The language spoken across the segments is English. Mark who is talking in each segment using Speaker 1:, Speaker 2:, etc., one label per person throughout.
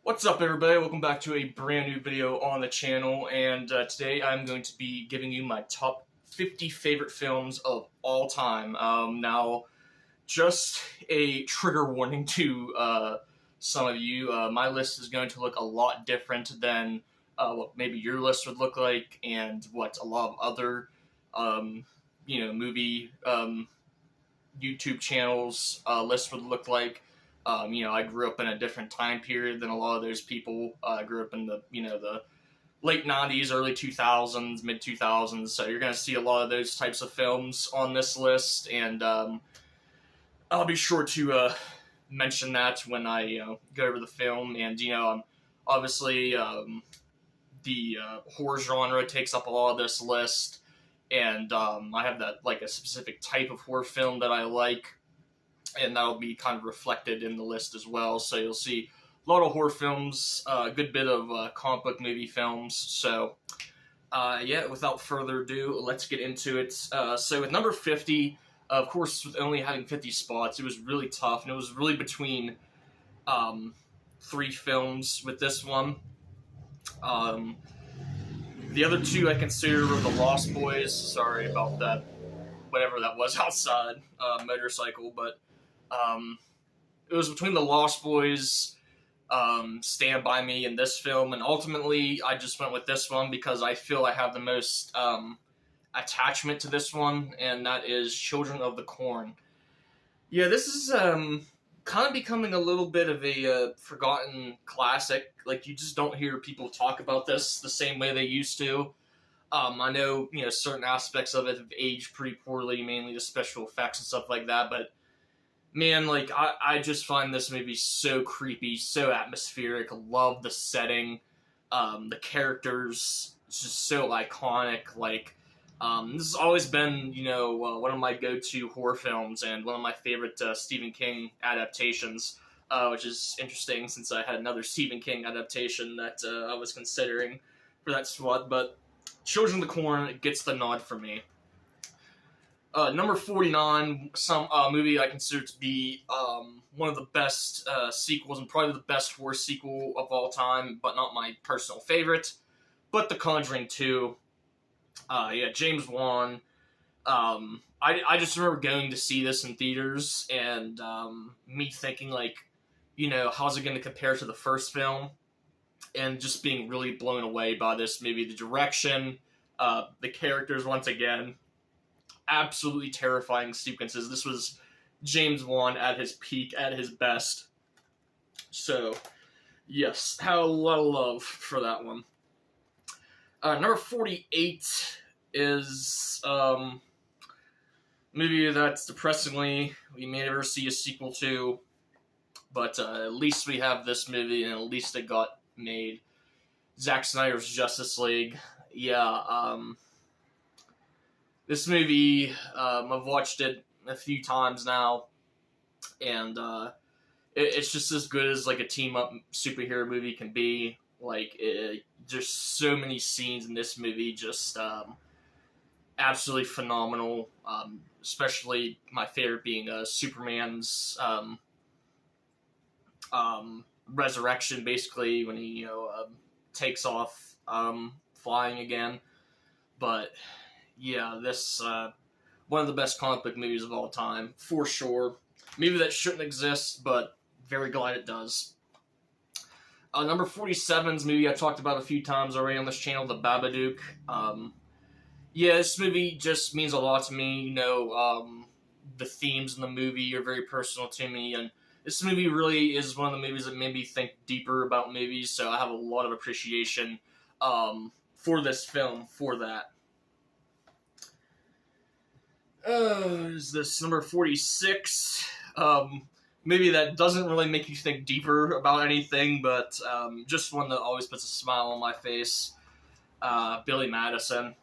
Speaker 1: What's up, everybody? Welcome back to a brand new video on the channel, and today I'm going to be giving you my top 50 favorite films of all time. Now, just a trigger warning to some of you, my list is going to look a lot different than what maybe your list would look like, and what a lot of other, movie YouTube channels lists would look like. I grew up in a different time period than a lot of those people. I grew up in the late 90s, early 2000s, mid 2000s. So you're going to see a lot of those types of films on this list, and I'll be sure to mention that when I go over the film. And obviously the horror genre takes up a lot of this list, and I have that like a specific type of horror film that I like, and that'll be kind of reflected in the list as well. So you'll see a lot of horror films, a good bit of comic book movie films. So without further ado, let's get into it. So with number 50, of course, with only having 50 spots, it was really tough, and it was really between three films with this one. The other two I consider were The Lost Boys. Sorry about that, whatever that was outside, motorcycle, but it was between The Lost Boys, Stand By Me, and this film, and ultimately I just went with this one because I feel I have the most attachment to this one, and that is Children of the Corn. Yeah, this is kind of becoming a little bit of a forgotten classic. Like, you just don't hear people talk about this the same way they used to. I know, certain aspects of it have aged pretty poorly, mainly the special effects and stuff like that, but man, like, I just find this movie so creepy, so atmospheric. Love the setting, the characters, it's just so iconic. Like, this has always been, one of my go-to horror films, and one of my favorite Stephen King adaptations, which is interesting since I had another Stephen King adaptation that I was considering for that spot, but Children of the Corn gets the nod for me. Number 49, some movie I consider to be one of the best sequels, and probably the best horror sequel of all time, but not my personal favorite, but The Conjuring 2. James Wan. I just remember going to see this in theaters, and me thinking, like, how's it going to compare to the first film? And just being really blown away by this movie. The direction, the characters, once again, absolutely terrifying sequences. This was James Wan at his peak, at his best. So, yes, had a lot of love for that one. Number 48 is a movie that's depressingly we may never see a sequel to, but at least we have this movie, and at least it got made. Zack Snyder's Justice League. This movie, I've watched it a few times now, and it's just as good as like a team-up superhero movie can be. Like, there's so many scenes in this movie, just absolutely phenomenal. Especially my favorite being Superman's resurrection, basically, when he takes off flying again. But yeah, this one of the best comic book movies of all time, for sure. Movie that shouldn't exist, but very glad it does. Number 47's movie I talked about a few times already on this channel, The Babadook. This movie just means a lot to me. The themes in the movie are very personal to me, and this movie really is one of the movies that made me think deeper about movies, so I have a lot of appreciation for this film, for that. Is this number 46? Maybe that doesn't really make you think deeper about anything, but just one that always puts a smile on my face. Billy Madison.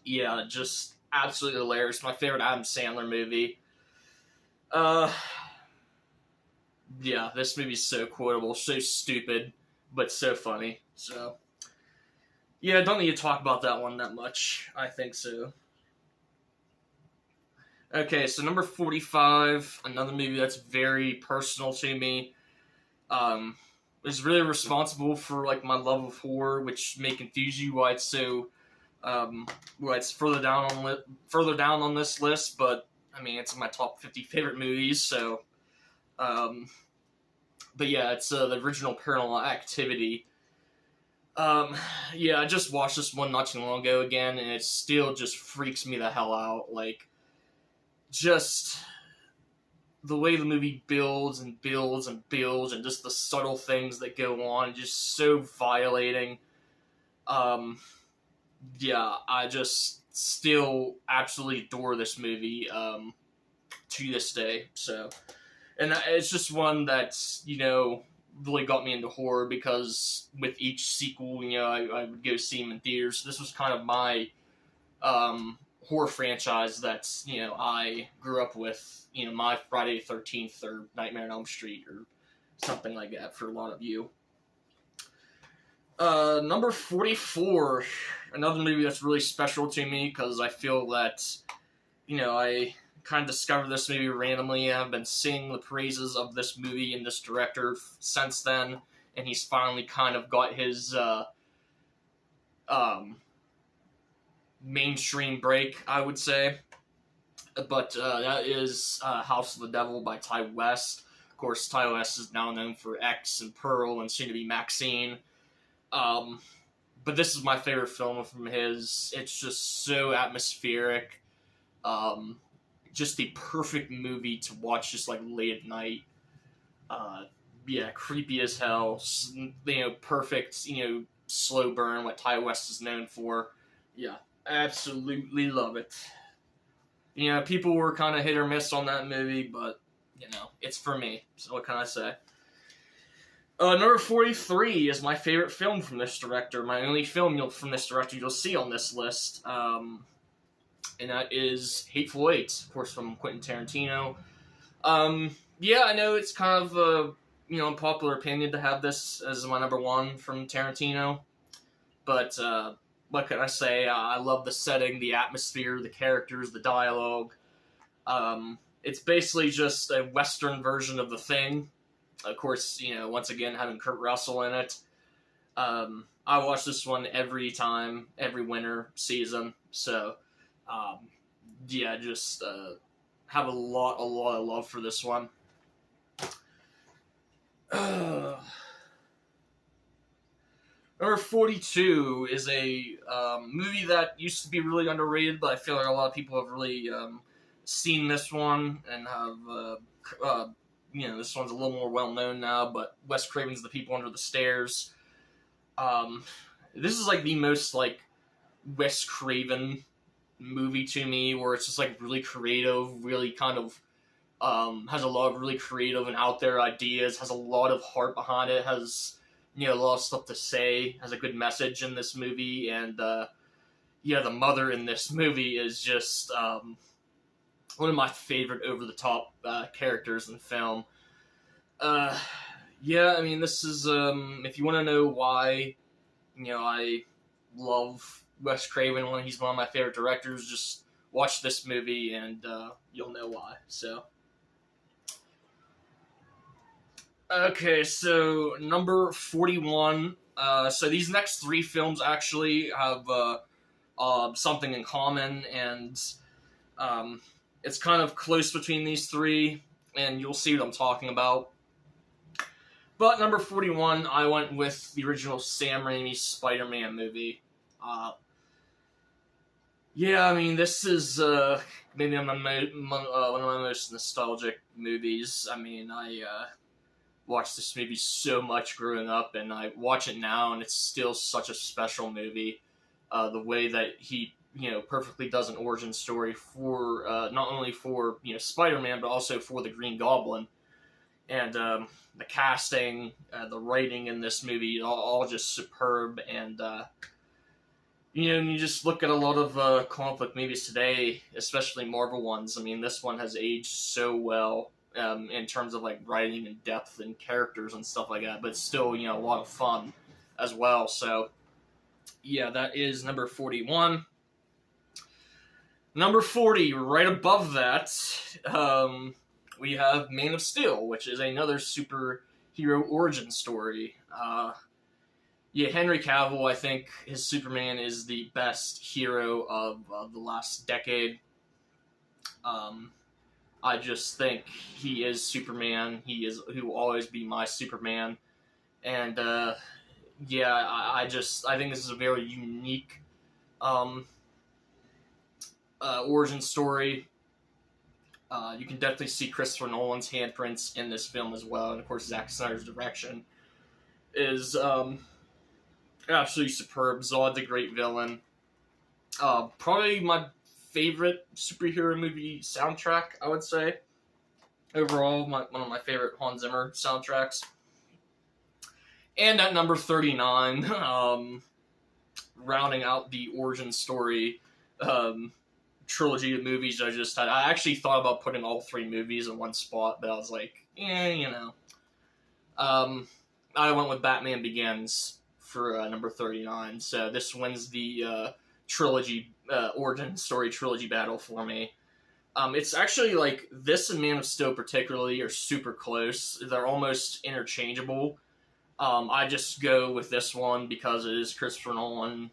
Speaker 1: Yeah, just absolutely hilarious. My favorite Adam Sandler movie. This movie's so quotable, so stupid, but so funny. So, yeah, don't need to talk about that one that much. I think so. Okay, so number 45, another movie that's very personal to me. is really responsible for like my love of horror, which may confuse you why it's so why it's further down on this list. But I mean, it's in my top 50 favorite movies. So, um, but yeah, it's the original Paranormal Activity. Yeah, I just watched this one not too long ago again, and it still just freaks me the hell out. Like, just the way the movie builds and builds and builds, and just the subtle things that go on, just so violating. Um, yeah, I just still absolutely adore this movie to this day. So, and it's just one that's, you know, really got me into horror because with each sequel, you know, I would go see them in theaters. This was kind of my horror franchise that's, you know, I grew up with, you know, my Friday the 13th or Nightmare on Elm Street or something like that for a lot of you. Number 44, another movie that's really special to me because I feel that, you know, I kind of discovered this movie randomly. I've been singing the praises of this movie and this director since then, and he's finally kind of got his mainstream break, I would say. But that is House of the Devil by Ty West. Of course, Ty West is now known for X and Pearl and soon to be Maxine. But this is my favorite film from his. It's just so atmospheric. Just the perfect movie to watch just like late at night. Yeah, creepy as hell. You know, perfect, you know, slow burn, what Ty West is known for. Yeah, absolutely love it. You know, people were kind of hit or miss on that movie, but, you know, it's for me. So what can I say? Number 43 is my favorite film from this director. My only film from this director you'll see on this list. And that is Hateful Eight, of course, from Quentin Tarantino. Yeah, I know it's kind of a, you know, unpopular opinion to have this as my number one from Tarantino. But, what can I say? I love the setting, the atmosphere, the characters, the dialogue. It's basically just a Western version of The Thing. Of course, you know, once again, having Kurt Russell in it. I watch this one every time, every winter season. So, yeah, just have a lot of love for this one. Number 42 is a movie that used to be really underrated, but I feel like a lot of people have really seen this one and have, you know, this one's a little more well-known now, but Wes Craven's The People Under the Stairs. This is like the most like Wes Craven movie to me, where it's just like really creative, really kind of has a lot of really creative and out there ideas, has a lot of heart behind it, has, you know, a lot of stuff to say, has a good message in this movie, and yeah, the mother in this movie is just one of my favorite over-the-top characters in the film. Yeah, I mean, this is, if you want to know why, you know, I love Wes Craven, he's one of my favorite directors, just watch this movie and you'll know why, so. Okay, so number 41. So these next three films actually have something in common, and it's kind of close between these three, and you'll see what I'm talking about. But number 41, I went with the original Sam Raimi Spider-Man movie. Yeah, I mean, this is maybe one of my most nostalgic movies. I mean, I watched this movie so much growing up, and I watch it now, and it's still such a special movie. The way that he, you know, perfectly does an origin story for not only for, you know, Spider-Man, but also for the Green Goblin, and the casting, the writing in this movie, all just superb. And you know, you just look at a lot of comic book movies today, especially Marvel ones. I mean, this one has aged so well. In terms of like writing and depth and characters and stuff like that, but still, you know, a lot of fun as well. So, yeah, that is number 41. Number 40, right above that, we have Man of Steel, which is another superhero superhero origin story. Yeah, Henry Cavill, I think his Superman is the best hero of the last decade. I just think he is Superman. He will always be my Superman. And yeah, I think this is a very unique origin story. You can definitely see Christopher Nolan's handprints in this film as well, and of course Zack Snyder's direction is absolutely superb. Zod the Great Villain, probably my favorite superhero movie soundtrack, I would say. Overall, one of my favorite Hans Zimmer soundtracks. And at number 39, rounding out the origin story trilogy of movies I actually thought about putting all three movies in one spot, but I was like, you know. I went with Batman Begins for number 39, so this wins the trilogy, origin story trilogy battle for me. It's actually like this and Man of Steel particularly are super close. They're almost interchangeable. I just go with this one because it is Christopher Nolan,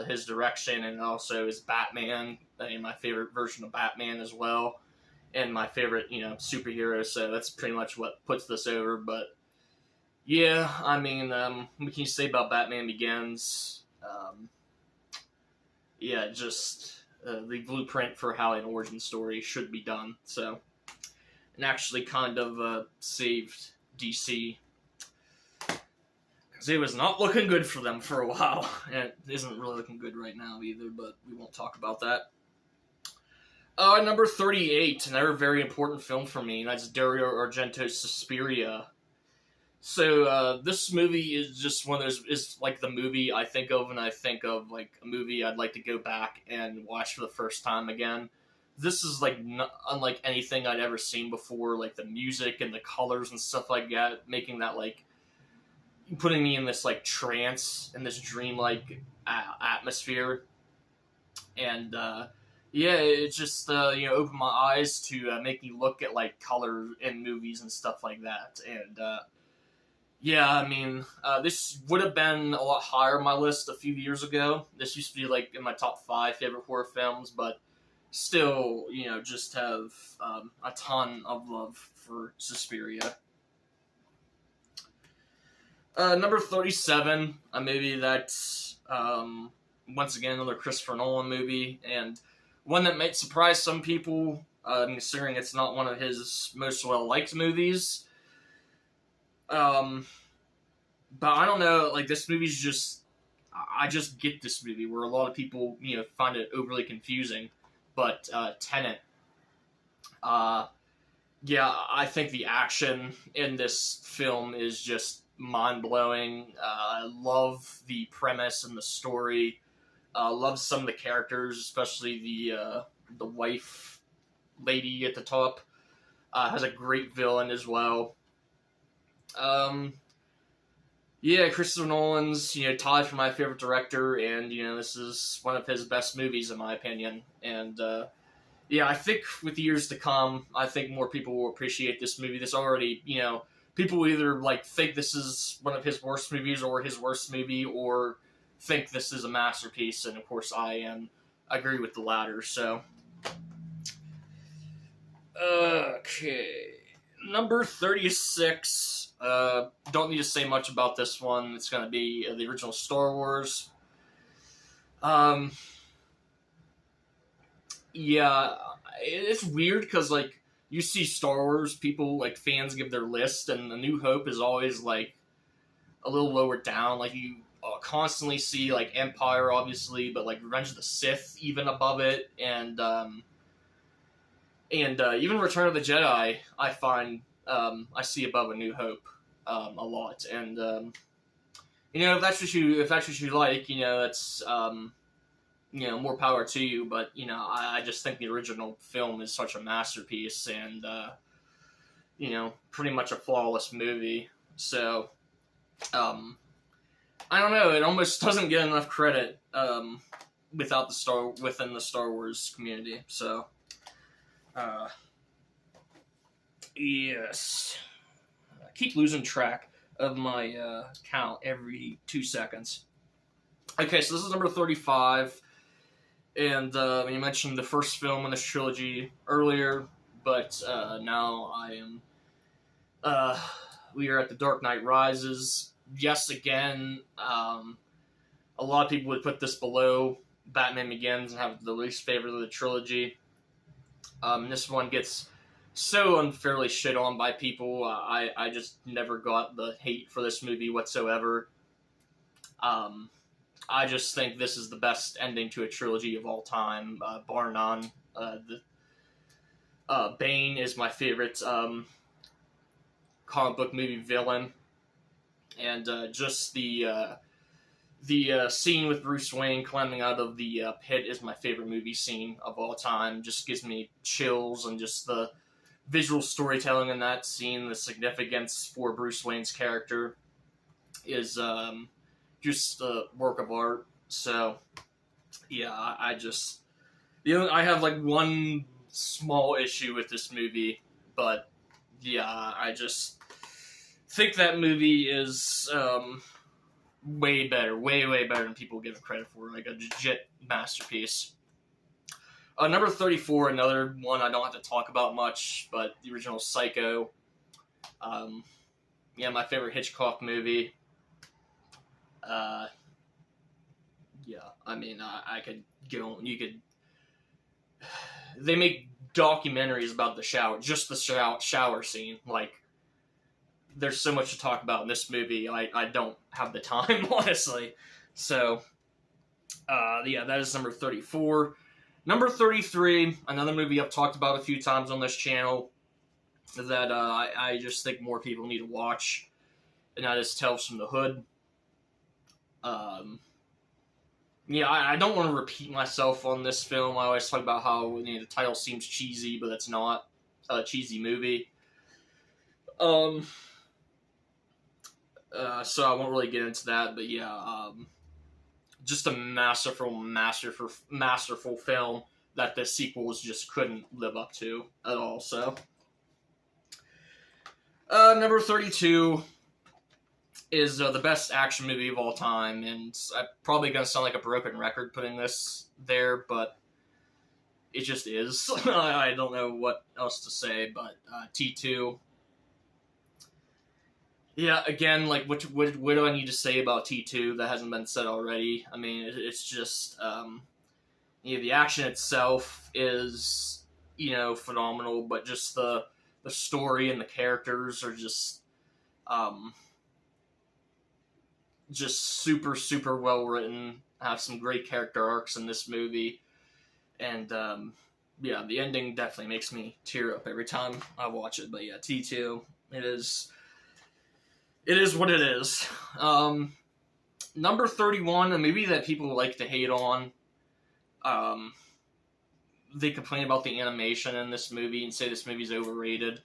Speaker 1: his direction, and also is Batman, my favorite version of Batman as well, and my favorite, superhero, so that's pretty much what puts this over. But yeah, I mean, what can you say about Batman Begins? Yeah, just the blueprint for how an origin story should be done, so, and actually kind of saved DC, because it was not looking good for them for a while, and it isn't really looking good right now either, but we won't talk about that. Number 38, another very important film for me, and that's Dario Argento's Suspiria. So, this movie is just one of those, is like the movie I think of when I think of, like, a movie I'd like to go back and watch for the first time again. This is, like, unlike anything I'd ever seen before, like, the music and the colors and stuff like that, making that, like, putting me in this, like, trance, in this dreamlike atmosphere. And, yeah, it just, opened my eyes to make me look at, like, color in movies and stuff like that. And, yeah, I mean, this would have been a lot higher on my list a few years ago. This used to be, like, in my top 5 favorite horror films, but still, just have a ton of love for Suspiria. Number 37, maybe that's, once again, another Christopher Nolan movie, and one that might surprise some people, considering it's not one of his most well-liked movies. But I don't know, like, this movie's just, I just get this movie, where a lot of people, find it overly confusing, but, Tenet, yeah, I think the action in this film is just mind-blowing. I love the premise and the story. Love some of the characters, especially the wife lady at the top. Has a great villain as well. Yeah, Christopher Nolan's, tied for my favorite director, and, this is one of his best movies, in my opinion. And, yeah, I think with the years to come, I think more people will appreciate this movie. This already, people either, like, think this is one of his worst movies or his worst movie, or think this is a masterpiece, and, of course, I agree with the latter, so. Okay. Number 36, don't need to say much about this one. It's going to be the original Star Wars. Yeah, it's weird because, like, you see Star Wars, people, like, fans give their list, and A New Hope is always, like, a little lower down. Like, you constantly see, like, Empire, obviously, but, like, Revenge of the Sith even above it, and even Return of the Jedi, I find, I see above A New Hope, a lot, and, if that's what you like, that's, more power to you, but, I just think the original film is such a masterpiece, and, pretty much a flawless movie, so, I don't know, it almost doesn't get enough credit, within the Star Wars community, so, yes, keep losing track of my count every 2 seconds. Okay, so this is number 35, and you mentioned the first film in this trilogy earlier, but now we are at The Dark Knight Rises. Yes, again, a lot of people would put this below Batman Begins and have the least favorite of the trilogy. This one gets so unfairly shit on by people. I just never got the hate for this movie whatsoever. I just think this is the best ending to a trilogy of all time, bar none. Bane is my favorite comic book movie villain, and just the scene with Bruce Wayne climbing out of the pit is my favorite movie scene of all time. Just gives me chills, and just the visual storytelling in that scene, the significance for Bruce Wayne's character is just a work of art. So, yeah, I have like one small issue with this movie, but yeah, I just think that movie is way better, way better than people give it credit for. Like a legit masterpiece. Number 34, another one I don't have to talk about much, but the original Psycho. My favorite Hitchcock movie. I could get on. They make documentaries about the shower, just the shower scene. Like, there's so much to talk about in this movie. I don't have the time, honestly. So, that is number 34. Number 33, another movie I've talked about a few times on this channel that I just think more people need to watch, and that is Tales from the Hood. I don't want to repeat myself on this film. I always talk about how the title seems cheesy, but it's not a cheesy movie. So I won't really get into that, but just a masterful film that the sequels just couldn't live up to at all. So, number 32 is the best action movie of all time, and I'm probably going to sound like a broken record putting this there, but it just is. I don't know what else to say, but T2. Yeah, again, like, what do I need to say about T2 that hasn't been said already? I mean, it's just, the action itself is, phenomenal, but just the story and the characters are just super, super well written. Have some great character arcs in this movie, and the ending definitely makes me tear up every time I watch it. But yeah, T2, it is what it is. Number 31, a movie that people like to hate on. They complain about the animation in this movie and say this movie's overrated,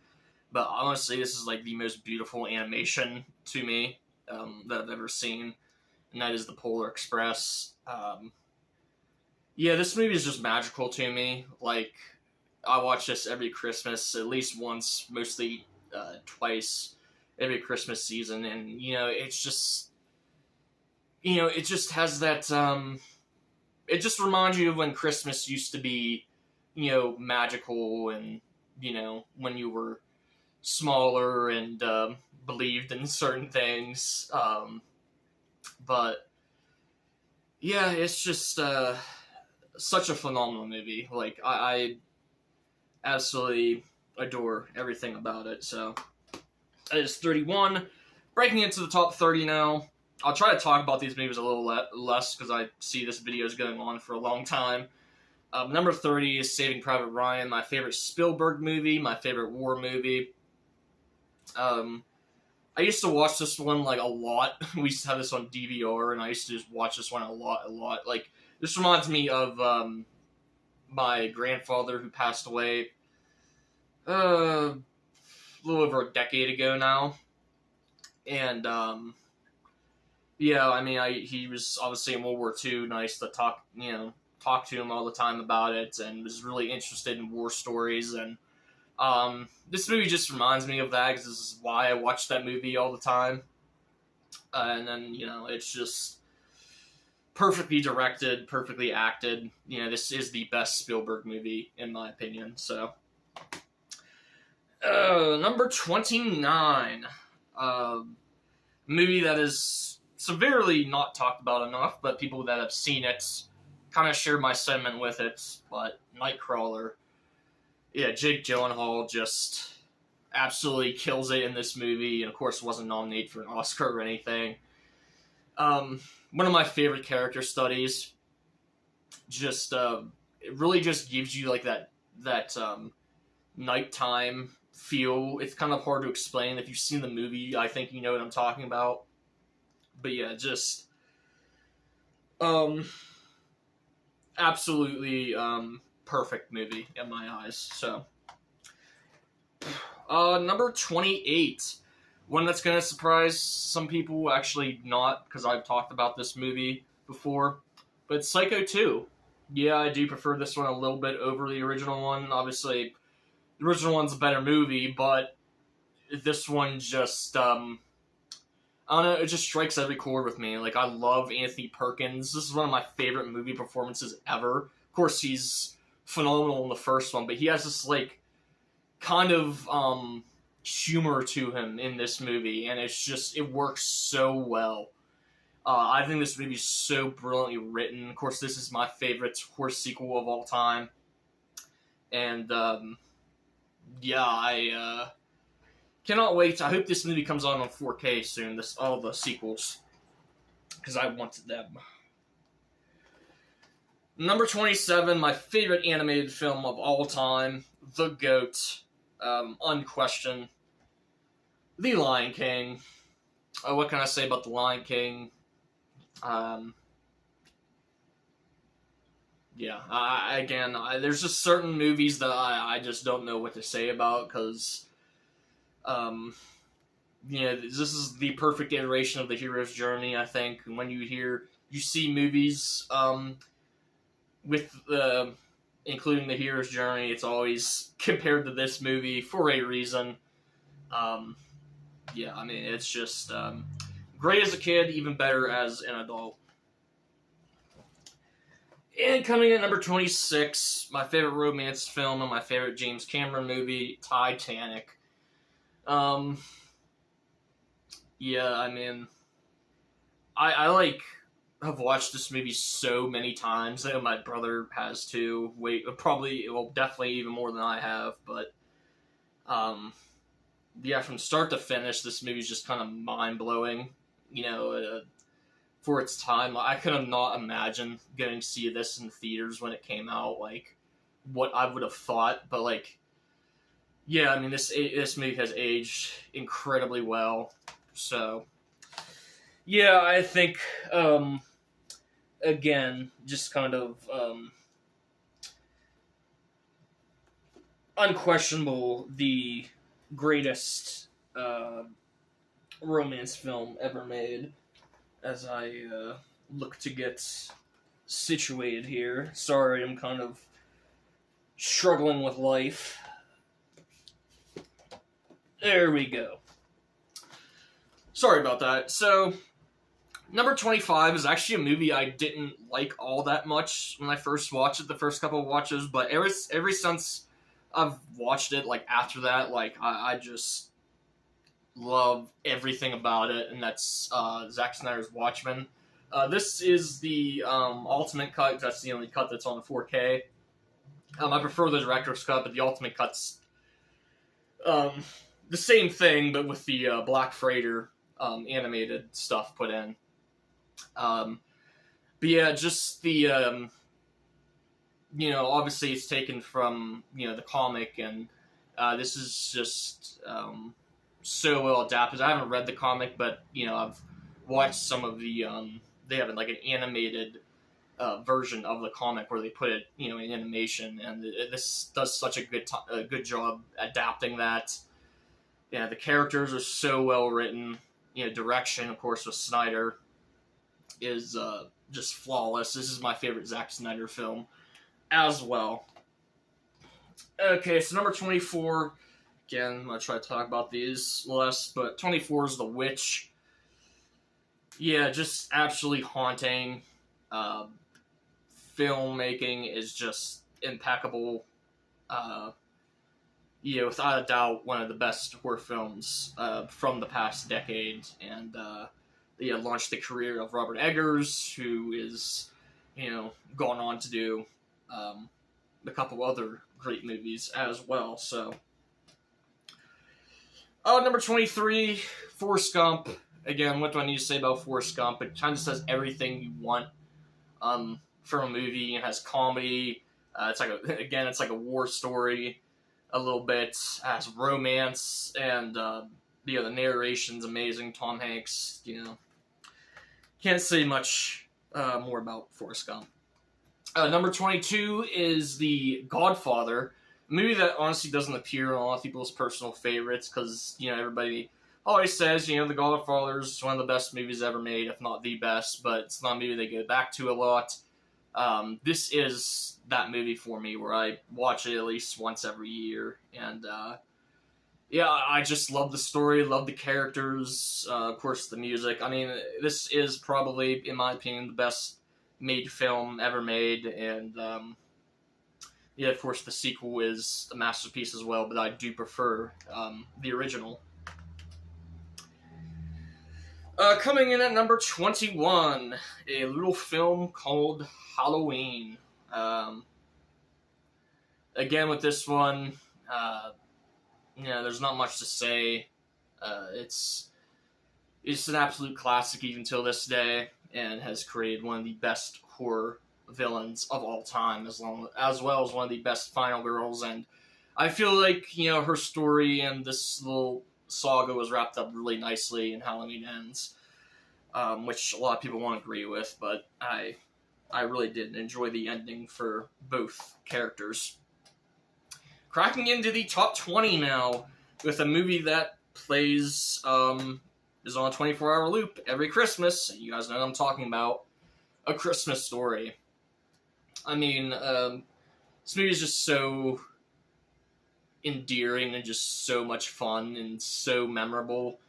Speaker 1: but honestly, this is like the most beautiful animation to me that I've ever seen, and that is The Polar Express. This movie is just magical to me. Like, I watch this every Christmas, at least once, mostly twice every Christmas season, and it's just, it just has that. It just reminds you of when Christmas used to be, magical, and when you were smaller and believed in certain things. But yeah, it's just such a phenomenal movie. Like, I absolutely adore everything about it. So that is 31. Breaking into the top 30 now. I'll try to talk about these movies a little less because I see this video is going on for a long time. Number 30 is Saving Private Ryan, my favorite Spielberg movie, my favorite war movie. I used to watch this one like a lot. We used to have this on DVR, and I used to just watch this one a lot. Like, this reminds me of my grandfather who passed away a little over a decade ago now, and he was obviously in World War II, and I used to talk to him all the time about it, and was really interested in war stories, and This movie just reminds me of that because this is why I watch that movie all the time. And then, it's just perfectly directed, perfectly acted. This is the best Spielberg movie, in my opinion. So, number 29. Movie that is severely not talked about enough, but people that have seen it kind of share my sentiment with it. But Nightcrawler. Yeah, Jake Gyllenhaal just absolutely kills it in this movie, and of course wasn't nominated for an Oscar or anything. One of my favorite character studies. Just it really just gives you like that nighttime feel. It's kind of hard to explain. If you've seen the movie, I think you know what I'm talking about. But yeah, just absolutely perfect movie in my eyes. So number 28. One that's going to surprise some people, actually not, because I've talked about this movie before, but Psycho 2. Yeah, I do prefer this one a little bit over the original one. Obviously, the original one's a better movie, but this one just, I don't know, it just strikes every chord with me. Like, I love Anthony Perkins. This is one of my favorite movie performances ever. Of course, he's phenomenal in the first one, but he has this, like, kind of, humor to him in this movie, and it works so well. I think this movie is so brilliantly written. Of course, this is my favorite horse sequel of all time. And, yeah, I cannot wait. I hope this movie comes on 4K soon, all the sequels, because I wanted them. Number 27, my favorite animated film of all time, The GOAT, unquestioned. The Lion King. What can I say about The Lion King? Yeah, there's just certain movies that I just don't know what to say about, because, this is the perfect iteration of the hero's journey, I think. And when you see movies, with including the hero's journey, it's always compared to this movie for a reason. Yeah, I mean, it's just great as a kid, even better as an adult. And coming in at number 26, my favorite romance film and my favorite James Cameron movie, Titanic. Yeah, I mean, I have watched this movie so many times. I know my brother has too. Definitely even more than I have, but yeah, from start to finish, this movie's just kind of mind-blowing, for its time. I could have not imagined going to see this in theaters when it came out, like, what I would have thought, but, like, yeah, I mean, this movie has aged incredibly well, so, yeah, I think, again, just kind of, unquestionable, the greatest romance film ever made, as I look to get situated here. Sorry, I'm kind of struggling with life. There we go. Sorry about that. So, number 25 is actually a movie I didn't like all that much when I first watched it, the first couple of watches, but ever since I've watched it, like, after that, like, I just love everything about it, and that's Zack Snyder's Watchmen. This is the ultimate cut. That's the only cut that's on the 4K. I prefer the director's cut, but the ultimate cut's the same thing, but with the Black Freighter animated stuff put in. But yeah, just the obviously it's taken from the comic, and this is just so well adapted. I haven't read the comic, but I've watched some of the they have like an animated version of the comic where they put it in animation, and this does such a good job adapting that. Yeah, the characters are so well written. Direction, of course, with Snyder is just flawless. This is my favorite Zack Snyder film as well. Okay, so number 24. Again, I'm gonna try to talk about these less, but 24 is The Witch. Yeah, just absolutely haunting. Uh, Filmmaking is just impeccable. Uh, yeah, without a doubt, one of the best horror films from the past decade, and yeah, launched the career of Robert Eggers, who is, gone on to do um, a couple other great movies as well. So, number 23, Forrest Gump. Again, what do I need to say about Forrest Gump? It kind of says everything you want from a movie. It has comedy. It's like a war story a little bit. It has romance, and the narration's amazing. Tom Hanks, can't say much more about Forrest Gump. Number 22 is The Godfather, a movie that honestly doesn't appear in a lot of people's personal favorites because, everybody always says, The Godfather is one of the best movies ever made, if not the best, but it's not a movie they go back to a lot. This is that movie for me where I watch it at least once every year, and yeah, I just love the story, love the characters, of course the music. I mean, this is probably, in my opinion, the best made film ever made, and yeah, of course the sequel is a masterpiece as well, but I do prefer the original. Coming in at number 21, a little film called Halloween. Again, with this one, there's not much to say. It's an absolute classic even till this day, and has created one of the best horror villains of all time, as well as one of the best final girls. And I feel like her story and this little saga was wrapped up really nicely in Halloween Ends, which a lot of people won't agree with, but I really did enjoy the ending for both characters. Cracking into the top 20 now with a movie that plays is on a 24-hour loop every Christmas. You guys know what I'm talking about. A Christmas Story. I mean, this movie is just so endearing and just so much fun and so memorable.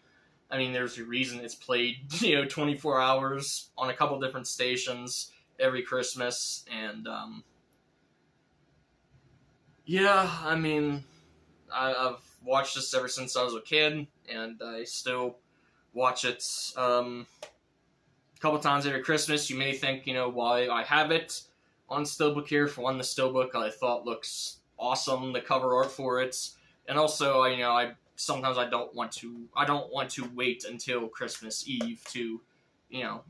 Speaker 1: I mean, there's a reason it's played, 24 hours on a couple different stations every Christmas, and yeah, I mean, I've watched this ever since I was a kid, and I still watch it a couple times every Christmas. You may think, why I have it on Steelbook here. For one, the Steelbook I thought looks awesome, the cover art for it, and also, sometimes I don't want to wait until Christmas Eve to,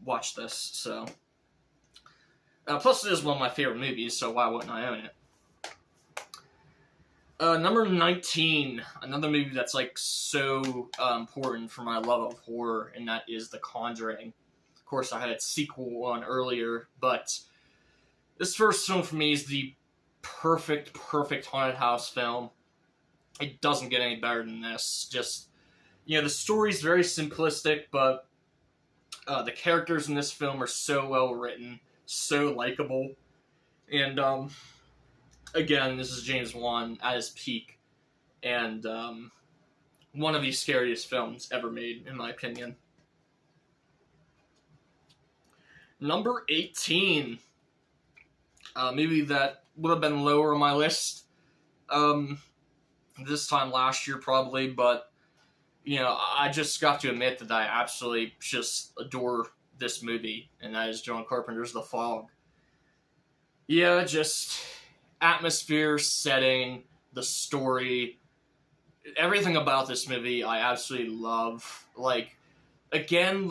Speaker 1: watch this. So, plus it is one of my favorite movies, so why wouldn't I own it? Number 19, another movie that's so important for my love of horror, and that is The Conjuring. Of course, I had its sequel on earlier, but this first film for me is the perfect haunted house film. It doesn't get any better than this. Just, the story's very simplistic, but the characters in this film are so well written, so likable, and again, this is James Wan at his peak, and one of the scariest films ever made, in my opinion. Number 18, a movie that would have been lower on my list this time last year probably, but I just got to admit that I absolutely just adore this movie, and that is John Carpenter's The Fog. Yeah, just atmosphere, setting, the story, everything about this movie I absolutely love. Again,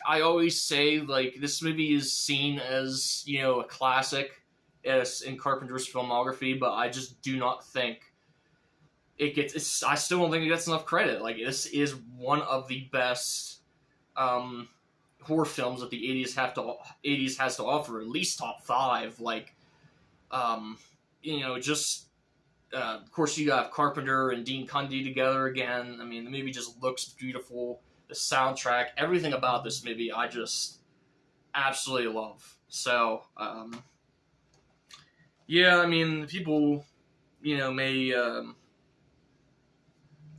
Speaker 1: I always say, this movie is seen as, a classic in Carpenter's filmography, but I just do not think I still don't think it gets enough credit. This is one of the best horror films that the 80s has to offer, at least top 5. Of course you have Carpenter and Dean Cundey together again. I mean, the movie just looks beautiful. The soundtrack, everything about this movie, I just absolutely love. So, yeah, I mean, people, may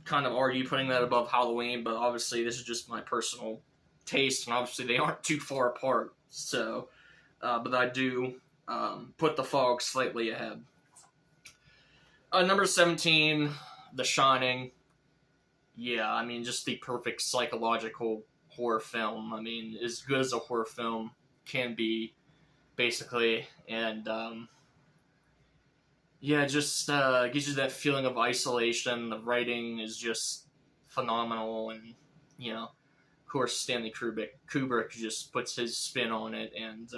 Speaker 1: kind of argue putting that above Halloween, but obviously this is just my personal taste, and obviously they aren't too far apart. So, but I do put The Fog slightly ahead. Number 17, The Shining. Yeah, I mean, just the perfect psychological horror film. I mean, as good as a horror film can be, basically. And, yeah, just gives you that feeling of isolation. The writing is just phenomenal. And, of course, Stanley Kubrick just puts his spin on it. And,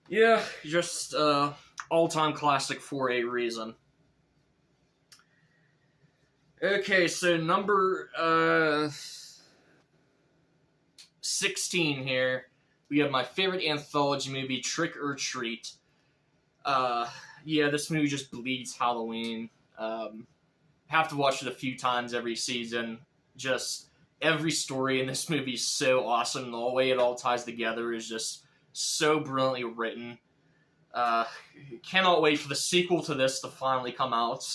Speaker 1: yeah, just all-time classic for a reason. Okay, so number 16 here, we have my favorite anthology movie, Trick or Treat. Yeah, this movie just bleeds Halloween. Have to watch it a few times every season. Just every story in this movie is so awesome. The way it all ties together is just so brilliantly written. Cannot wait for the sequel to this to finally come out.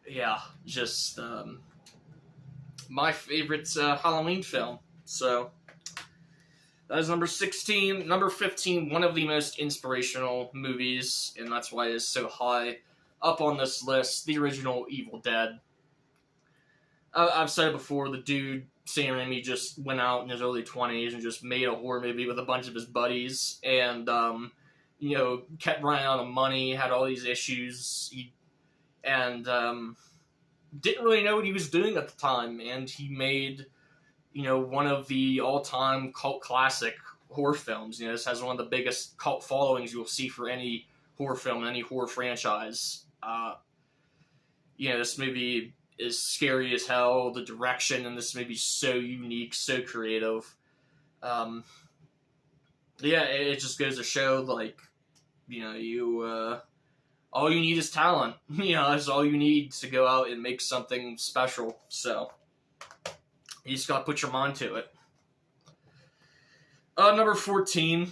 Speaker 1: Yeah, just my favorite Halloween film. So that is number 16. Number 15, one of the most inspirational movies, and that's why it is so high up on this list, the original Evil Dead. I've said it before, the dude, Sam Raimi, just went out in his early 20s and just made a horror movie with a bunch of his buddies, and, kept running out of money, had all these issues, didn't really know what he was doing at the time, and he made, one of the all-time cult classic horror films. This has one of the biggest cult followings you'll see for any horror film, any horror franchise. This movie is scary as hell. The direction in this movie is so unique, so creative. It just goes to show, all you need is talent. That's all you need to go out and make something special. So, you just gotta put your mind to it. Number 14,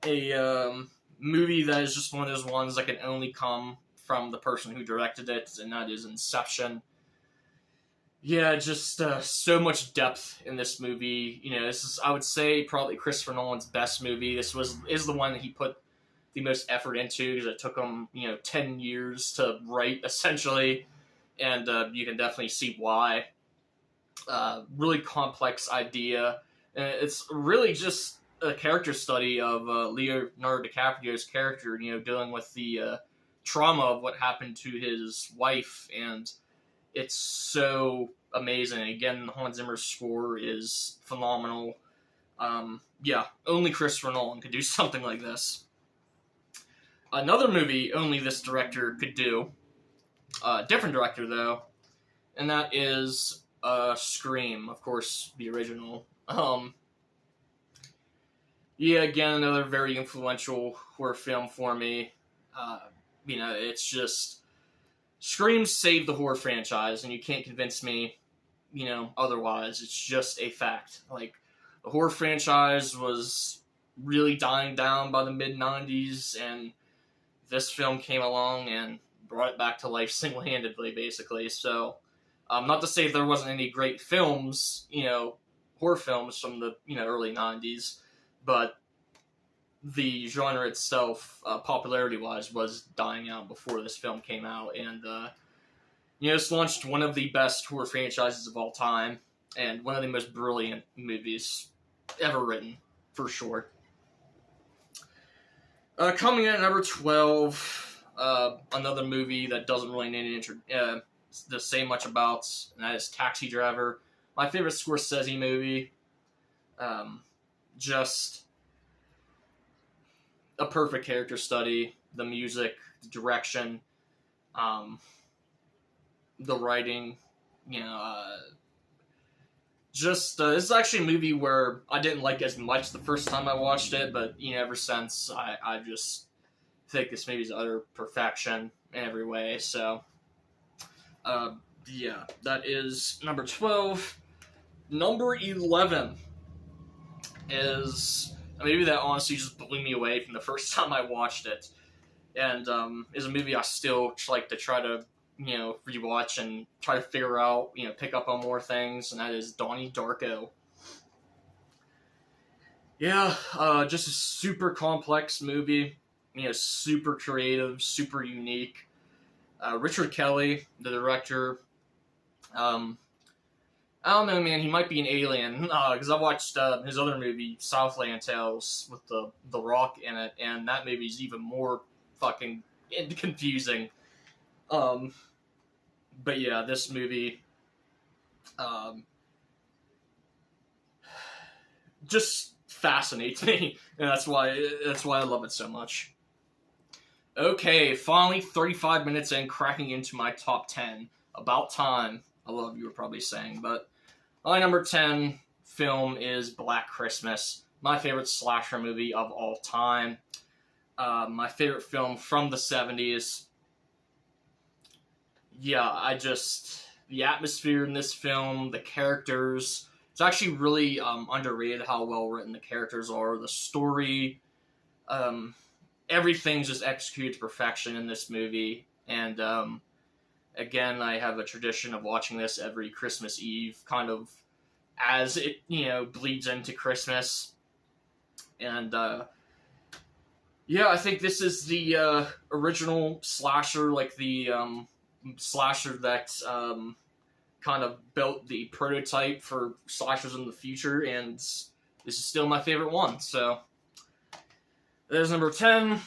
Speaker 1: a movie that is just one of those ones that can only come from the person who directed it, and that is Inception. Yeah, just so much depth in this movie. This is, I would say, probably Christopher Nolan's best movie. This is the one that he put the most effort into, because it took him 10 years to write, essentially, and you can definitely see why. Really complex idea, and it's really just a character study of Leonardo DiCaprio's character, dealing with the trauma of what happened to his wife, and it's so amazing. Again, Hans Zimmer's score is phenomenal. Only Christopher Nolan could do something like this. Another movie only this director could do, different director though, and that is Scream, of course, the original. Again, another very influential horror film for me. It's just, Scream saved the horror franchise, and you can't convince me, otherwise. It's just a fact. The horror franchise was really dying down by the mid-90s, and this film came along and brought it back to life single-handedly, basically. So, not to say there wasn't any great films, horror films from the, early 90s, but the genre itself, popularity-wise, was dying out before this film came out, and, it's launched one of the best horror franchises of all time, and one of the most brilliant movies ever written, for sure. Coming in at number 12, another movie that doesn't really need to say much about, and that is Taxi Driver. My favorite Scorsese movie. Just a perfect character study. The music, the direction, the writing, this is actually a movie where I didn't like as much the first time I watched it, but, ever since, I just think this movie's utter perfection in every way, so, that is number 12. Number 11 is a movie that honestly just blew me away from the first time I watched it. and is a movie I still like to try to rewatch and try to figure out, pick up on more things, and that is Donnie Darko. Yeah, just a super complex movie, super creative, super unique. Richard Kelly, the director, I don't know, man. He might be an alien because I watched his other movie, Southland Tales, with the Rock in it, and that movie's even more fucking confusing. But yeah, this movie just fascinates me, and that's why I love it so much. Okay, finally, 35 minutes in, cracking into my top 10. About time. I love you were probably saying, but my number 10 film is Black Christmas, my favorite slasher movie of all time. My favorite film from the 70s. Yeah, the atmosphere in this film, the characters, it's actually really underrated how well written the characters are. The story, everything's just executed to perfection in this movie. And again, I have a tradition of watching this every Christmas Eve, kind of as it bleeds into Christmas. And yeah, I think this is the original slasher, like the slasher that kind of built the prototype for slashers in the future, and this is still my favorite one. So there's number 10.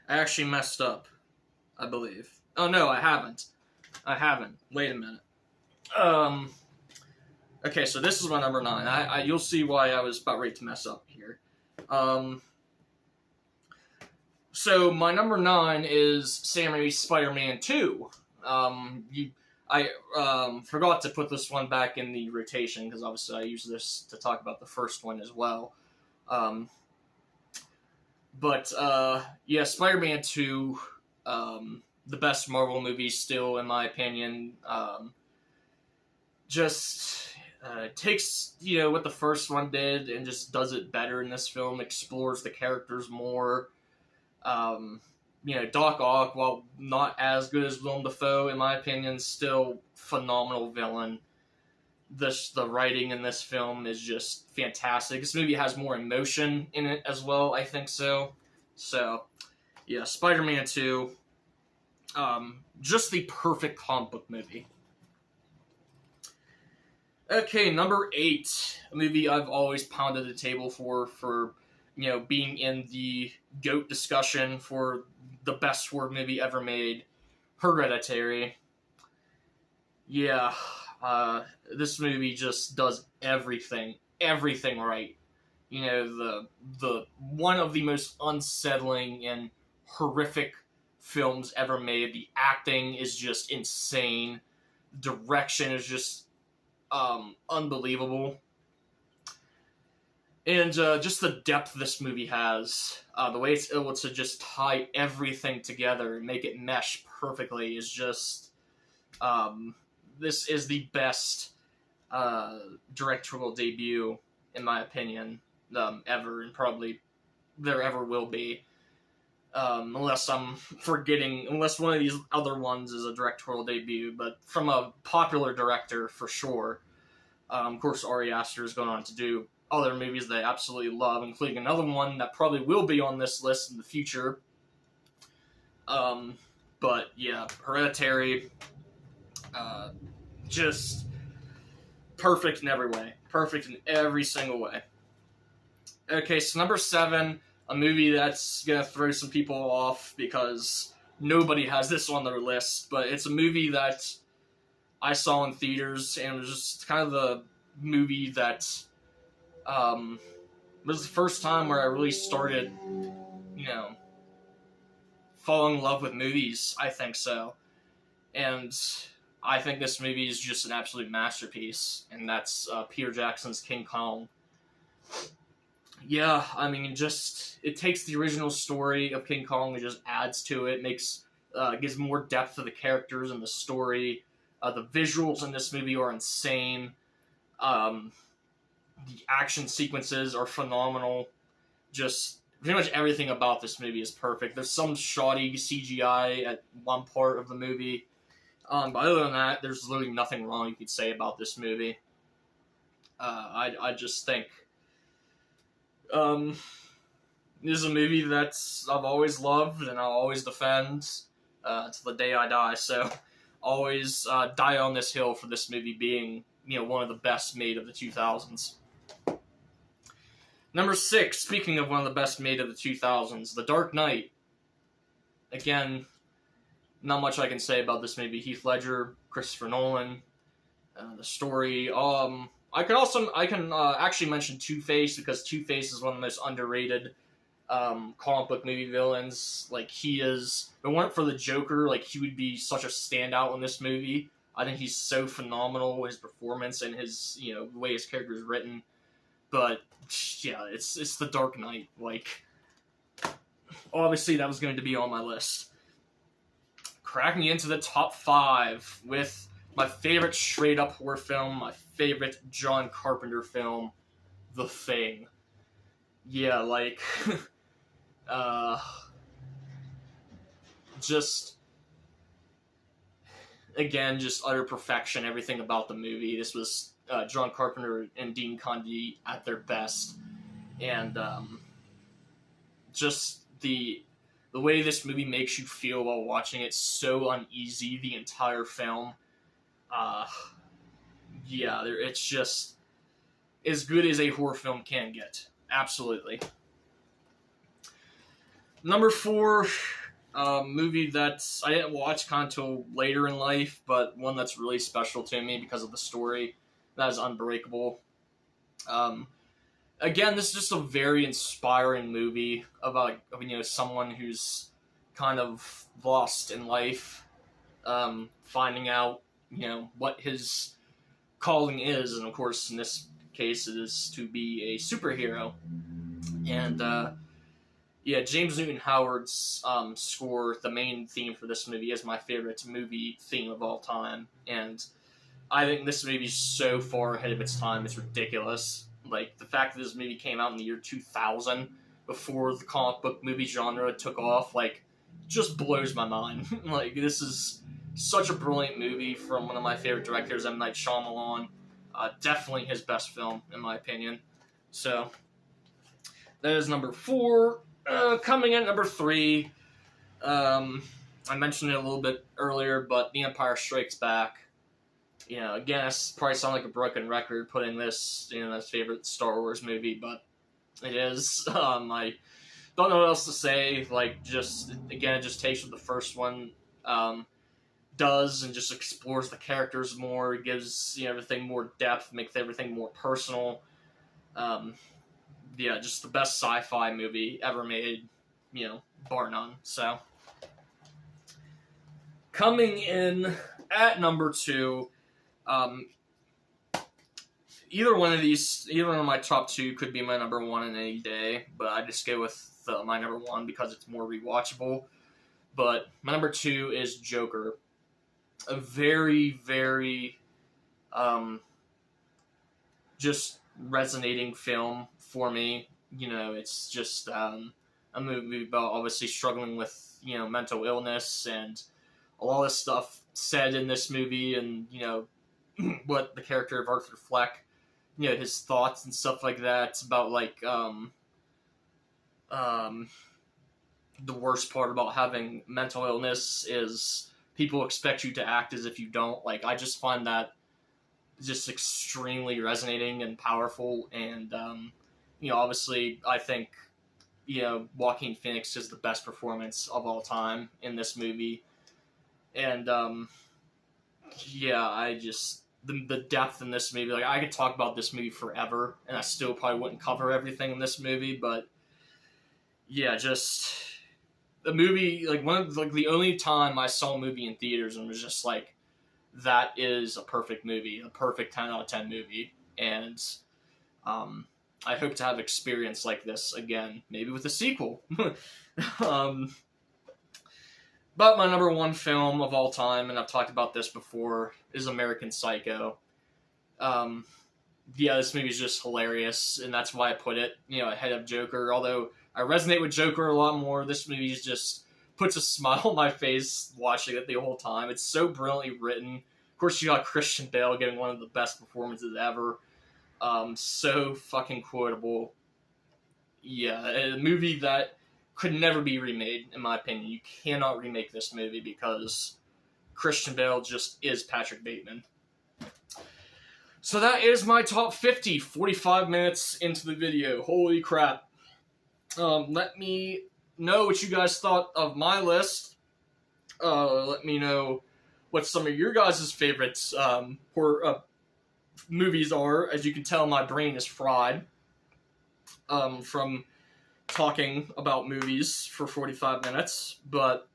Speaker 1: I actually messed up, I believe. Oh no, I haven't. Wait a minute. Okay, so this is my number 9. You'll see why I was about ready to mess up here. So my number 9 is Sam Raimi's Spider-Man 2. I forgot to put this one back in the rotation because obviously I use this to talk about the first one as well. But yeah, Spider-Man 2, the best Marvel movie still, in my opinion. Just takes, what the first one did and just does it better in this film, explores the characters more. Doc Ock, while not as good as Willem Dafoe, in my opinion, still phenomenal villain. The writing in this film is just fantastic. This movie has more emotion in it as well, I think so. So, yeah, Spider-Man 2, just the perfect comic book movie. Okay, number 8, a movie I've always pounded the table for being in the GOAT discussion for the best horror movie ever made, Hereditary. Yeah, this movie just does everything right. The one of the most unsettling and horrific films ever made. The acting is just insane. Direction is just unbelievable. And just the depth this movie has, the way it's able to just tie everything together and make it mesh perfectly is just, this is the best directorial debut, in my opinion, ever, and probably there ever will be. Unless I'm forgetting, unless one of these other ones is a directorial debut, but from a popular director, for sure. Of course, Ari Aster is going on to do other movies that I absolutely love, including another one that probably will be on this list in the future. But yeah, Hereditary, just perfect in every way. Perfect in every single way. Okay, so number 7, a movie that's gonna throw some people off because nobody has this on their list, but it's a movie that I saw in theaters, and it was just kind of the movie that was the first time where I really started, falling in love with movies, I think so. And I think this movie is just an absolute masterpiece, and that's Peter Jackson's King Kong. Yeah, I mean, it takes the original story of King Kong and just adds to it, gives more depth to the characters and the story. The visuals in this movie are insane. The action sequences are phenomenal. Just pretty much everything about this movie is perfect. There's some shoddy CGI at one part of the movie. But other than that, there's literally nothing wrong you could say about this movie. I just think this is a movie that I've always loved and I'll always defend to the day I die. So always die on this hill for this movie being, one of the best made of the 2000s. Number 6, speaking of one of the best made of the 2000s, The Dark Knight. Again, not much I can say about this movie. Heath Ledger, Christopher Nolan, the story. I can actually mention Two-Face, because Two-Face is one of the most underrated comic book movie villains. Like, he is, if it weren't for the Joker, like, he would be such a standout in this movie. I think he's so phenomenal, his performance and his, the way his character is written. But yeah, it's The Dark Knight. Like, obviously that was going to be on my list. Cracking into the top 5 with my favorite straight-up horror film, my favorite John Carpenter film, The Thing. Yeah, like, just, again, just utter perfection, everything about the movie. This was John Carpenter and Dean Cundey at their best, and just the way this movie makes you feel while watching it, so uneasy the entire film. It's just as good as a horror film can get. Absolutely. Number 4, movie that I didn't watch kind of until later in life, but one that's really special to me because of the story. That is Unbreakable. Again, this is just a very inspiring movie about someone who's kind of lost in life, finding out what his calling is, and of course in this case it is to be a superhero. And James Newton Howard's score, the main theme for this movie, is my favorite movie theme of all time, and I think this movie is so far ahead of its time, it's ridiculous. Like, the fact that this movie came out in the year 2000, before the comic book movie genre took off, like, just blows my mind. Like, this is such a brilliant movie from one of my favorite directors, M. Night Shyamalan. Definitely his best film, in my opinion. So, that is number 4. Coming in at number 3, I mentioned it a little bit earlier, but The Empire Strikes Back. Again, it's probably sound like a broken record putting this in his favorite Star Wars movie, but it is. I don't know what else to say. Like, it just takes what the first one does and just explores the characters more. It gives everything more depth, makes everything more personal. Just the best sci-fi movie ever made, bar none. So, coming in at number 2. Either one of my top 2 could be my number 1 in any day, but I just go with my number 1 because it's more rewatchable. But my number 2 is Joker. A very, very, just resonating film for me. It's just a movie about obviously struggling with, mental illness and a lot of stuff said in this movie, and, what the character of Arthur Fleck, his thoughts and stuff like that. It's about, like, the worst part about having mental illness is people expect you to act as if you don't. Like, I just find that just extremely resonating and powerful, and, obviously, I think, Joaquin Phoenix is the best performance of all time in this movie, and, the depth in this movie, like, I could talk about this movie forever, and I still probably wouldn't cover everything in this movie, but, just, the movie, like, the only time I saw a movie in theaters and was just like, that is a perfect movie, a perfect 10 out of 10 movie, and, I hope to have experience like this again, maybe with a sequel. But my number 1 film of all time, and I've talked about this before, is American Psycho. yeah, this movie is just hilarious, and that's why I put it, ahead of Joker. Although I resonate with Joker a lot more, this movie just puts a smile on my face watching it the whole time. It's so brilliantly written. Of course, you got Christian Bale getting one of the best performances ever. So fucking quotable. Yeah, a movie that could never be remade, in my opinion. You cannot remake this movie because Christian Bale just is Patrick Bateman. So that is my top 50, 45 minutes into the video. Holy crap. Let me know what you guys thought of my list. Let me know what some of your guys' favorites horror movies are. As you can tell, my brain is fried from talking about movies for 45 minutes. But,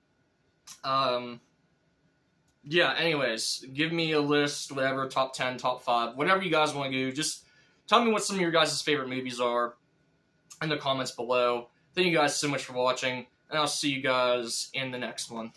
Speaker 1: yeah, anyways, give me a list, whatever, top 10, top 5, whatever you guys want to do. Just tell me what some of your guys' favorite movies are in the comments below. Thank you guys so much for watching, and I'll see you guys in the next one.